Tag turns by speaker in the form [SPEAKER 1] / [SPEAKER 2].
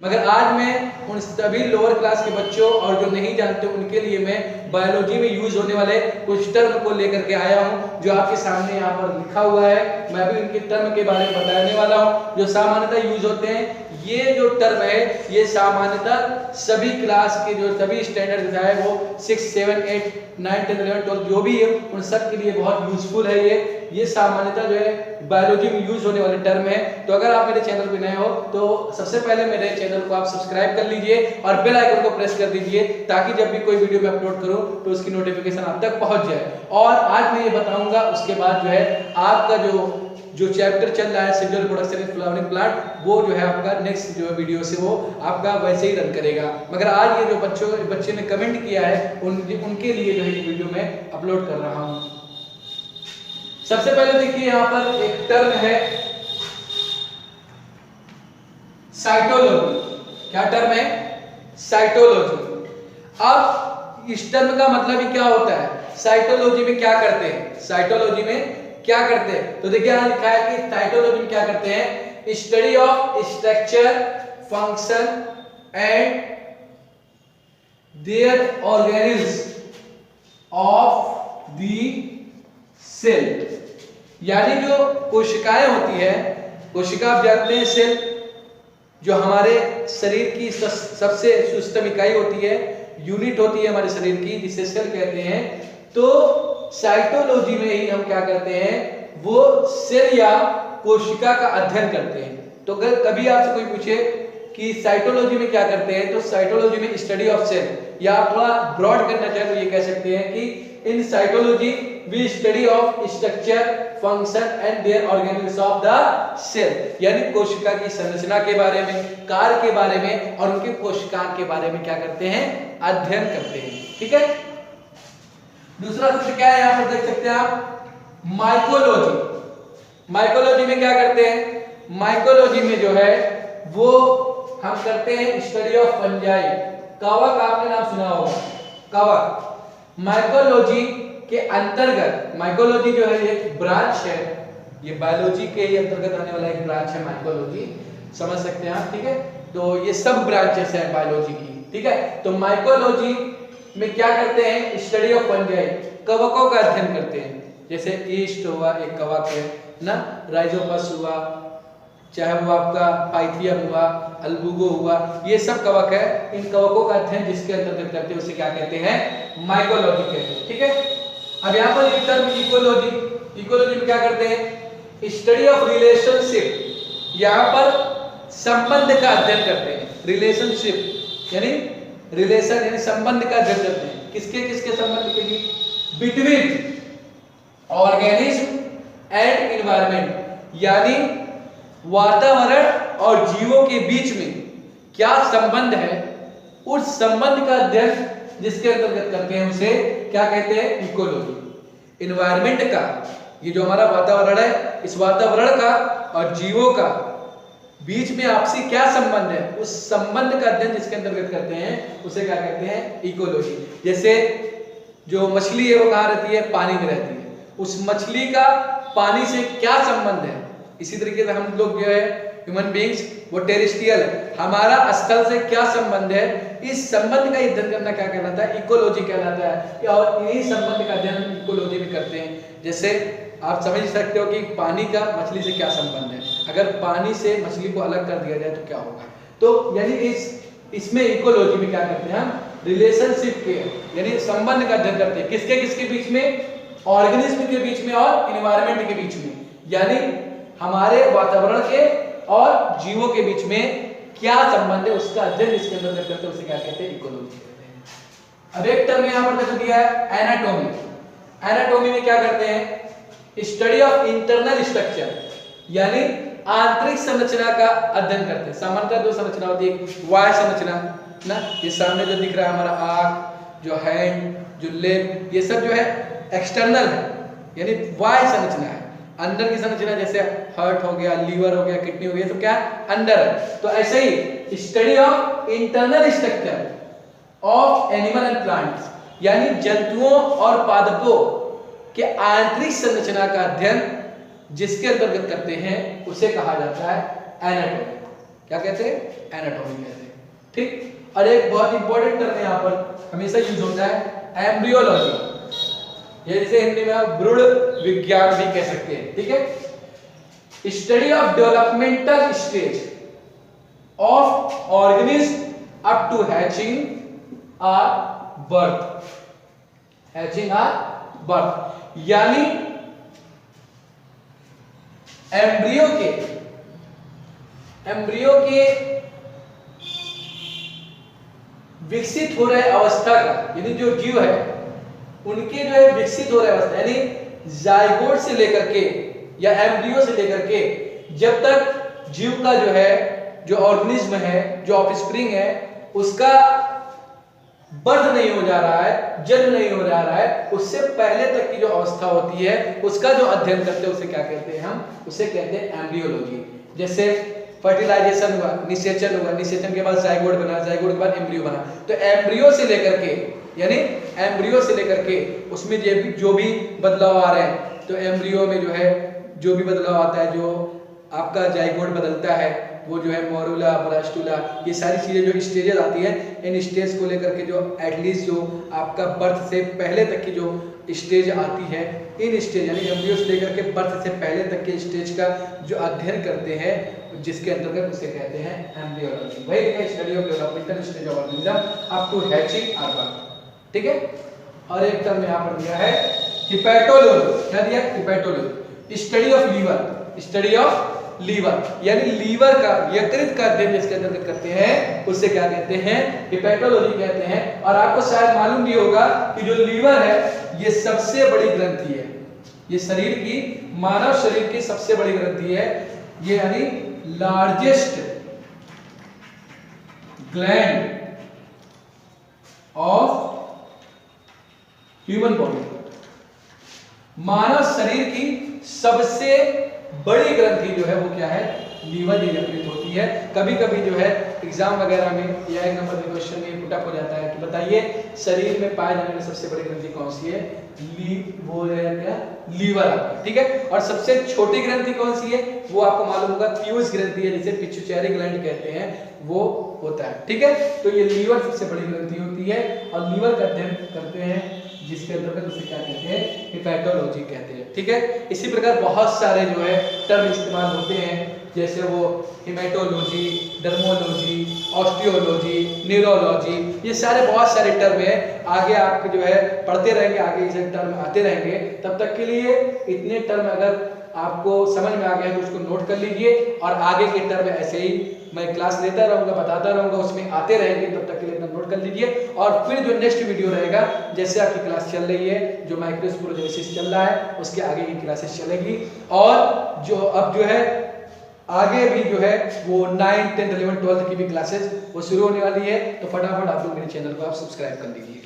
[SPEAKER 1] मगर आज मैं उन सभी लोअर क्लास के बच्चों और जो नहीं जानते उनके लिए मैं बायोलॉजी में यूज होने वाले कुछ टर्म को लेकर के आया हूं, जो आपके सामने यहाँ पर लिखा हुआ है। मैं भी उनके टर्म के बारे में बताने वाला हूं जो सामान्यतः यूज होते हैं। ये जो टर्म है ये सामान्यतः सभी क्लास के जो सभी स्टैंडर्ड चाहे वो 6, 7, 8, 9, 10, 11, 12 जो भी है उन सब के लिए बहुत यूजफुल है। ये सामान्यतः जो है बायोलॉजी में यूज होने वाले टर्म है। तो अगर आप मेरे चैनल पे नए हो तो सबसे पहले मेरे चैनल को आप सब्सक्राइब कर लीजिए और बेल आइकन को प्रेस कर दीजिए ताकि जब भी कोई वीडियो मैं अपलोड करूं तो उसकी नोटिफिकेशन आप तक पहुंच जाए। और आज मैं ये बताऊंगा उसके बाद जो है आपका जो चैप्टर चल रहा है sexual reproduction in flowering plant, वो जो है आपका नेक्स्ट जो वीडियो से वो आपका वैसे ही रन करेगा। मगर आज ये जो बच्चे ने कमेंट किया है उनके लिए जो है ये वीडियो मैं अपलोड कर रहा हूं। सबसे पहले देखिए यहाँ पर एक टर्म है साइटोलॉजी। क्या टर्म है? साइटोलॉजी। अब इस टर्म का मतलब ही क्या होता है? साइटोलॉजी में क्या करते हैं? साइटोलॉजी में क्या करते हैं? तो देखिए यहां लिखा है कि साइटोलॉजी में क्या करते हैं? Study of structure, function and their organism of the cell. यानी जो कोशिकाएं होती है, कोशिका आप जानते हैं सेल जो हमारे शरीर की सबसे सूक्ष्म इकाई होती है, यूनिट होती है हमारे शरीर की, जिसे सेल कहते हैं। तो साइटोलॉजी में ही हम क्या करते हैं? वो सेल या कोशिका का अध्ययन करते हैं। तो अगर कभी आपसे कोई पूछे कि साइटोलॉजी में क्या करते हैं, तो साइटोलॉजी में स्टडी ऑफ सेल, या आप थोड़ा ब्रॉड करना चाहें तो ये कह सकते हैं कि in cytology we study of structure, function and their organism of the cell. यानी कोशिका की संरचना के बारे में, कार्य के बारे में और उनके कोशिकाओं के बारे में क्या करते हैं? अध्ययन करते हैं। ठीक है। दूसरा शब्द क्या है यहां पर देख सकते हैं आप? माइकोलॉजी। माइकोलॉजी में क्या करते हैं? माइकोलॉजी में जो है वो हम करते हैं स्टडी ऑफ फंजाई। कवक आपने नाम सुना होगा, कवक। माइकोलॉजी के अंतर्गत, माइकोलॉजी जो है एक ब्रांच है, ये बायोलॉजी के अंतर्गत आने वाला एक ब्रांच है माइकोलॉजी, समझ सकते हैं आप। ठीक है। तो ये सब ब्रांचेस है बायोलॉजी की। ठीक है। तो माइकोलॉजी में क्या करते हैं? स्टडी ऑफ फंजाई, कवकों का अध्ययन करते हैं। जैसे ईस्ट हुआ एक कवक है ना, राइजोपस हुआ, चाहे वो आपका पाइथियम हुआ, अल्बुगो हुआ, ये सब कवक है। इन कवकों का अध्ययन जिसके अंतर्गत करते हैं उसे क्या कहते हैं? माइकोलॉजी कहते हैं। ठीक है। अब यहाँ पर एक टर्म इकोलॉजी। इकोलॉजी में क्या करते हैं? Study of relationship. यहाँ पर संबंध का अध्ययन करते हैं। रिलेशनशिप यानी रिलेशन यानी संबंध का अध्ययन करते हैं। किसके किसके संबंध के बीच? बिटवीन ऑर्गेनिज्म एंड एनवायरनमेंट, यानी वातावरण और जीवों के बीच में क्या संबंध है, उस संबंध का अध्ययन जिसके अंतर्गत करते हैं उसे क्या कहते हैं? इकोलॉजी। एनवायरनमेंट का, ये जो हमारा वातावरण है, इस वातावरण का और जीवों का बीच में आपसी क्या संबंध है, उस संबंध का अध्ययन जिसके अंतर्गत करते हैं उसे क्या कहते हैं? इकोलॉजी। जैसे जो मछली है वो कहाँ रहती है? पानी में रहती है। उस मछली का पानी से क्या संबंध है? इसी तरीके से हम लोग जो है ह्यूमन बीइंग्स वो टेरेस्ट्रियल है, हमारा स्थल से क्या संबंध है, इस संबंध का अध्ययन करना क्या कहलाता है? इकोलॉजी कहलाता है। और यही संबंध का अध्ययन इकोलॉजी में करते हैं। जैसे आप समझ सकते हो कि पानी का मछली से क्या संबंध है, अगर पानी से मछली को अलग कर दिया जाए तो क्या होगा। तो यानी इसमें इकोलॉजी में क्या करते हैं? हम रिलेशनशिप के यानी संबंध का अध्ययन करते हैं। किसके किसके बीच में? ऑर्गेनिज्म के बीच में और एनवायरनमेंट के बीच में, यानी हमारे वातावरण के और जीवों के बीच में क्या संबंध है, उसका अध्ययन इसके अंदर करते हैं, उसे क्या कहते हैं? इकोलॉजी कहते हैं। अब एक टर्म यहां पर देखो दिया है एनाटॉमी। एनाटॉमी में क्या करते हैं? स्टडी ऑफ इंटरनल स्ट्रक्चर, यानी आंतरिक संरचना का अध्ययन करते हैं। सामान्यतः दो संरचना होती है, वाय संरचना ना, ये सामने जो दिख रहा है हमारा आंख, जो हैंड, जो लेग, ये सब जो है एक्सटर्नल है, यानी वाय संरचना है। अंदर की संरचना जैसे हार्ट हो गया, लीवर हो गया, किडनी हो गया, तो क्या अंदर है। तो ऐसे ही study of internal structure of animal and plants, यानी जंतुओं और पादपों के आंतरिक संरचना का अध्ययन जिसके अंतर्गत करते हैं उसे कहा जाता है एनाटॉमी। क्या कहते हैं? एनाटॉमी कहते हैं। ठीक। और एक बहुत इंपॉर्टेंट टर्म यहाँ पर हमेशा यूज होता है एम्ब्रियोलॉजी, ये जिसे हिंदी में आप भ्रूण विज्ञान भी कह सकते हैं। ठीक है। Study of developmental stage of organism up to hatching और बर्थ, हैचिंग और बर्थ, यानी एम्ब्रियो के विकसित हो रहे अवस्था का, यानी जो जीव है उनके जो है विकसित हो रहे अवस्था, यानी जायगोट से लेकर के या एम्ब्रियो से लेकर के जब तक जीव का जो है, जो ऑर्गेनिज्म है, जो ऑफस्प्रिंग है, उसका बर्थ नहीं हो जा रहा है, जन्म नहीं हो जा रहा है, उससे पहले तक की जो अवस्था होती है उसका जो अध्ययन करते हैं उसे क्या कहते हैं? हम उसे कहते हैं एम्ब्रियोलॉजी। जैसे फर्टिलाइजेशन हुआ, निषेचन हुआ, निषेचन के बाद जायगोट बना, जायगोट के बाद एम्ब्रियो बना, तो एम्ब्रियो से लेकर के, यानी एम्ब्रियो से लेकर के उसमें जो भी बदलाव आ रहे हैं, तो एम्ब्रियो में जो है जो भी बदलाव आता है, जो आपका जायगोट बदलता है, वो जो है मोरुला, ब्लास्टुला, ये सारी चीजें जो स्टेजेस आती हैं, इन स्टेज को लेकर के जो एटलीस्ट जो आपका बर्थ से पहले तक की जो स्टेज आती है, इन स्टेज यानी एम्ब्रियो से लेकर के बर्थ से पहले तक के स्टेज का जो अध्ययन करते हैं, जिसके अंतर्गत उसे कहते हैं एम्ब्रियोलॉजी। वही है study of developmental stage of organism up to hatching और बर्थ। ठीक है। और एक टर्म यहाँ पर दिया है हिपैटोलॉजी। क्या दिया? Hepatology, study of liver, study of liver, यानी लीवर का यकृत का अध्ययन जिसके अंतर्गत करते हैं उसे क्या कहते हैं? हिपैटोलॉजी कहते हैं। और आपको शायद मालूम भी होगा कि जो लीवर है ये सबसे बड़ी ग्रंथि है, ये शरीर की, मानव शरीर की सबसे बड़ी ग्रंथि है, ये यानी largest gland of human body, मानव शरीर की सबसे बड़ी ग्रंथि जो है वो क्या है? लीवर, ये यकृत होती है। कभी कभी जो है एग्जाम वगैरह में या एक नंबर के क्वेश्चन में पुटअप हो जाता है कि बताइए शरीर में पाए जाने वाली सबसे बड़ी ग्रंथि कौन सी है? वो है क्या? लीवर आपका। ठीक है। और सबसे छोटी ग्रंथि कौन सी है? वो आपको मालूम होगा, पीयूष ग्रंथि है, जिसे पिट्यूटरी ग्लैंड कहते हैं, वो होता है। ठीक है। तो ये लीवर सबसे बड़ी ग्रंथि होती है और लीवर का अध्ययन करते हैं, जिसके अंतर्गत उसे क्या कहते हैं? हिपैटोलॉजी कहते हैं। ठीक है। इसी प्रकार बहुत सारे जो है टर्म इस्तेमाल होते हैं, जैसे वो हिमेटोलॉजी, डर्मोलॉजी, ऑस्टियोलॉजी, न्यूरोलॉजी, ये सारे बहुत सारे टर्म है। आगे आप जो है पढ़ते रहेंगे, आगे ये टर्म आते रहेंगे। तब तक के लिए इतने टर्म अगर आपको समझ में आ गया तो उसको नोट कर लीजिए, और आगे के टर्म ऐसे ही मैं क्लास लेता रहूंगा, बताता रहूंगा, उसमें आते रहेंगे। तब तक के लिए नोट कर लीजिए। और फिर जो नेक्स्ट वीडियो रहेगा, जैसे आपकी क्लास चल रही है, जो माइक्रोस्पोरोजेनेसिस चल रहा है, उसके आगे की क्लासेस चलेगी। और जो अब जो है आगे भी जो है वो 9, 10, 11, 12 की भी क्लासेस वो शुरू होने वाली है। तो फटाफट आप लोग मेरे चैनल को आप सब्सक्राइब कर लीजिए।